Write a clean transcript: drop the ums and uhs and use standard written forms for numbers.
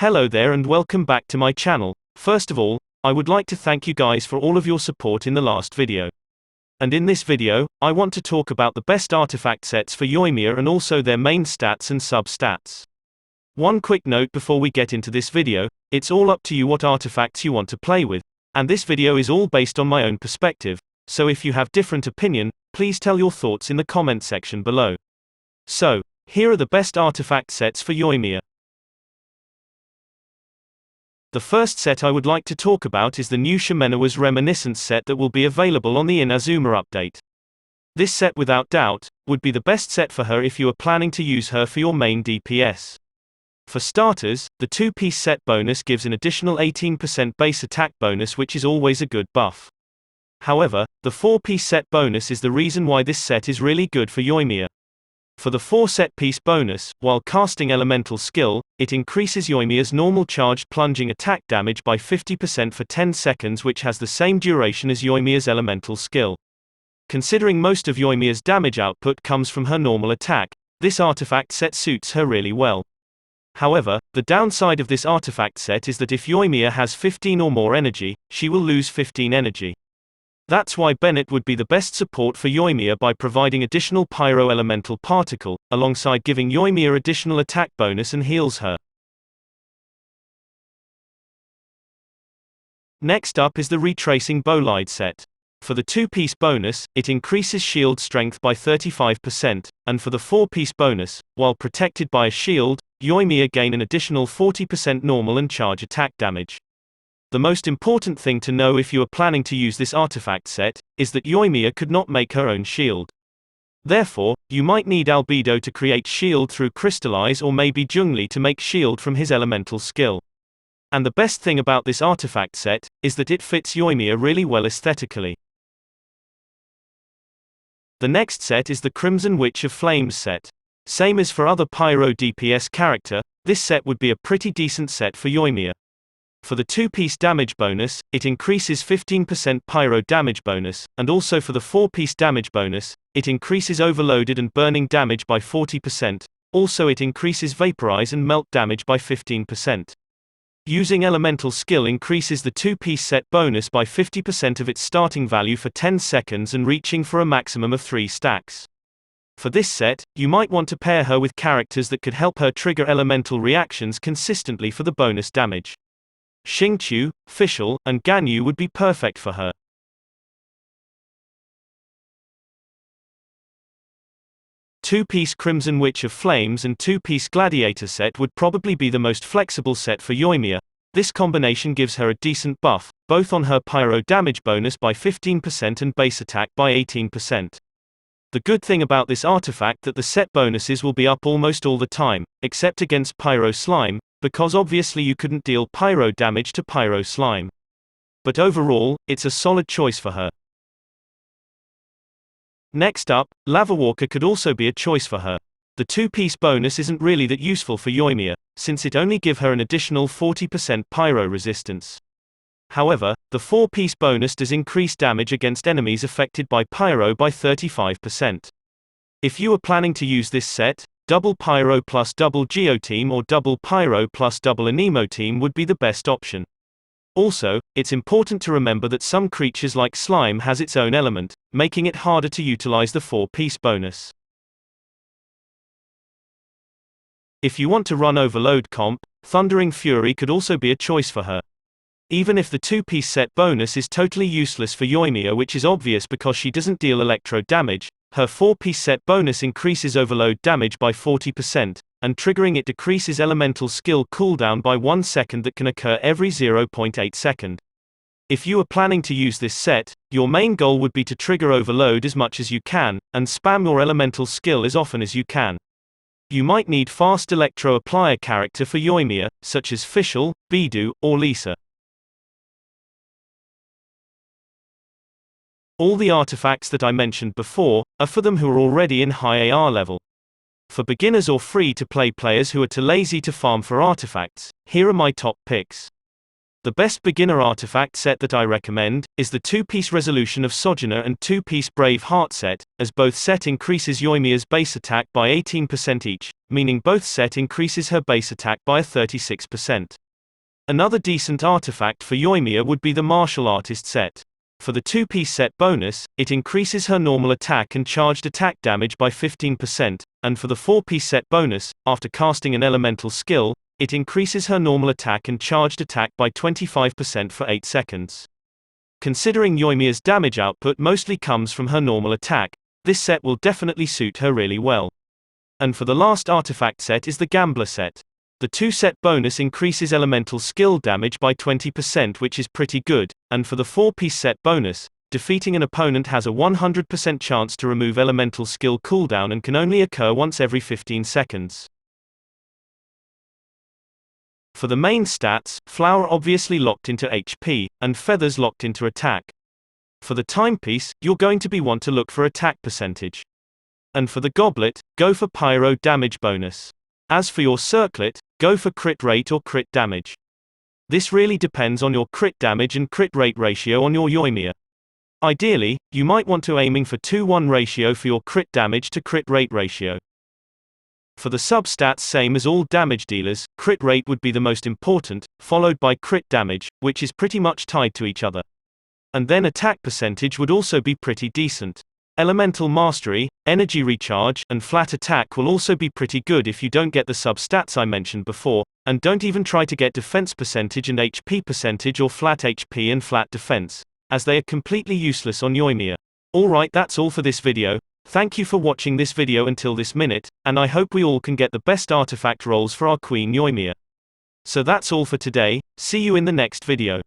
Hello there and welcome back to my channel. First of all, I would like to thank you guys for all of your support in the last video. And in this video, I want to talk about the best artifact sets for Yoimiya and also their main stats and sub-stats. One quick note before we get into this video, it's all up to you what artifacts you want to play with, and this video is all based on my own perspective, so if you have different opinion, please tell your thoughts in the comment section below. So, here are the best artifact sets for Yoimiya. The first set I would like to talk about is the new Shimenawa's Reminiscence set that will be available on the Inazuma update. This set without doubt, would be the best set for her if you are planning to use her for your main DPS. For starters, the 2-piece set bonus gives an additional 18% base attack bonus, which is always a good buff. However, the 4-piece set bonus is the reason why this set is really good for Yoimiya. For the 4 set-piece bonus, while casting elemental skill, it increases Yoimiya's normal charged plunging attack damage by 50% for 10 seconds, which has the same duration as Yoimiya's elemental skill. Considering most of Yoimiya's damage output comes from her normal attack, this artifact set suits her really well. However, the downside of this artifact set is that if Yoimiya has 15 or more energy, she will lose 15 energy. That's why Bennett would be the best support for Yoimiya by providing additional Pyro Elemental Particle, alongside giving Yoimiya additional attack bonus and heals her. Next up is the Rectracing Bolide set. For the 2-piece bonus, it increases shield strength by 35%, and for the 4-piece bonus, while protected by a shield, Yoimiya gain an additional 40% normal and charge attack damage. The most important thing to know if you are planning to use this artifact set, is that Yoimiya could not make her own shield. Therefore, you might need Albedo to create shield through Crystallize, or maybe Zhongli to make shield from his elemental skill. And the best thing about this artifact set, is that it fits Yoimiya really well aesthetically. The next set is the Crimson Witch of Flames set. Same as for other Pyro DPS character, this set would be a pretty decent set for Yoimiya. For the 2-piece damage bonus, it increases 15% Pyro damage bonus, and also for the 4-piece damage bonus, it increases overloaded and burning damage by 40%, also it increases vaporize and melt damage by 15%. Using elemental skill increases the 2-piece set bonus by 50% of its starting value for 10 seconds and reaching for a maximum of 3 stacks. For this set, you might want to pair her with characters that could help her trigger elemental reactions consistently for the bonus damage. Xingqiu, Fischl, and Ganyu would be perfect for her. Two-piece Crimson Witch of Flames and 2-piece Gladiator set would probably be the most flexible set for Yoimiya. This combination gives her a decent buff, both on her Pyro damage bonus by 15% and base attack by 18%. The good thing about this artifact that the set bonuses will be up almost all the time, except against Pyro Slime, because obviously you couldn't deal Pyro damage to Pyro Slime. But overall, it's a solid choice for her. Next up, Lavawalker could also be a choice for her. The 2-piece bonus isn't really that useful for Yoimiya, since it only gives her an additional 40% Pyro resistance. However, the 4-piece bonus does increase damage against enemies affected by Pyro by 35%. If you are planning to use this set, double Pyro plus double Geoteam or double Pyro plus double Anemoteam would be the best option. Also, it's important to remember that some creatures like Slime has its own element, making it harder to utilize the 4-piece bonus. If you want to run Overload comp, Thundering Fury could also be a choice for her. Even if the 2-piece set bonus is totally useless for Yoimiya, which is obvious because she doesn't deal electro damage, her 4-piece set bonus increases overload damage by 40%, and triggering it decreases elemental skill cooldown by 1 second that can occur every 0.8 second. If you are planning to use this set, your main goal would be to trigger overload as much as you can, and spam your elemental skill as often as you can. You might need fast electro applier character for Yoimiya, such as Fischl, Bidu, or Lisa. All the artifacts that I mentioned before, are for them who are already in high AR level. For beginners or free-to-play players who are too lazy to farm for artifacts, here are my top picks. The best beginner artifact set that I recommend, is the 2-piece Resolution of Sojourner and 2-piece Brave Heart set, as both set increases Yoimiya's base attack by 18% each, meaning both set increases her base attack by a 36%. Another decent artifact for Yoimiya would be the Martial Artist set. For the 2-piece set bonus, it increases her normal attack and charged attack damage by 15%, and for the 4-piece set bonus, after casting an elemental skill, it increases her normal attack and charged attack by 25% for 8 seconds. Considering Yoimiya's damage output mostly comes from her normal attack, this set will definitely suit her really well. And for the last artifact set is the Gambler set. The 2-set bonus increases elemental skill damage by 20%, which is pretty good, and for the 4-piece set bonus, defeating an opponent has a 100% chance to remove elemental skill cooldown and can only occur once every 15 seconds. For the main stats, Flower obviously locked into HP, and Feathers locked into attack. For the timepiece, you're going to want to look for attack percentage. And for the goblet, go for pyro damage bonus. As for your circlet, go for crit rate or crit damage. This really depends on your crit damage and crit rate ratio on your Yoimiya. Ideally, you might want to aiming for 2:1 ratio for your crit damage to crit rate ratio. For the substats, same as all damage dealers, crit rate would be the most important, followed by crit damage, which is pretty much tied to each other. And then attack percentage would also be pretty decent. Elemental Mastery, Energy Recharge, and Flat Attack will also be pretty good if you don't get the sub-stats I mentioned before, and don't even try to get defense percentage and HP percentage or flat HP and flat defense, as they are completely useless on Yoimiya. Alright, that's all for this video. Thank you for watching this video until this minute, and I hope we all can get the best artifact rolls for our Queen Yoimiya. So that's all for today, see you in the next video.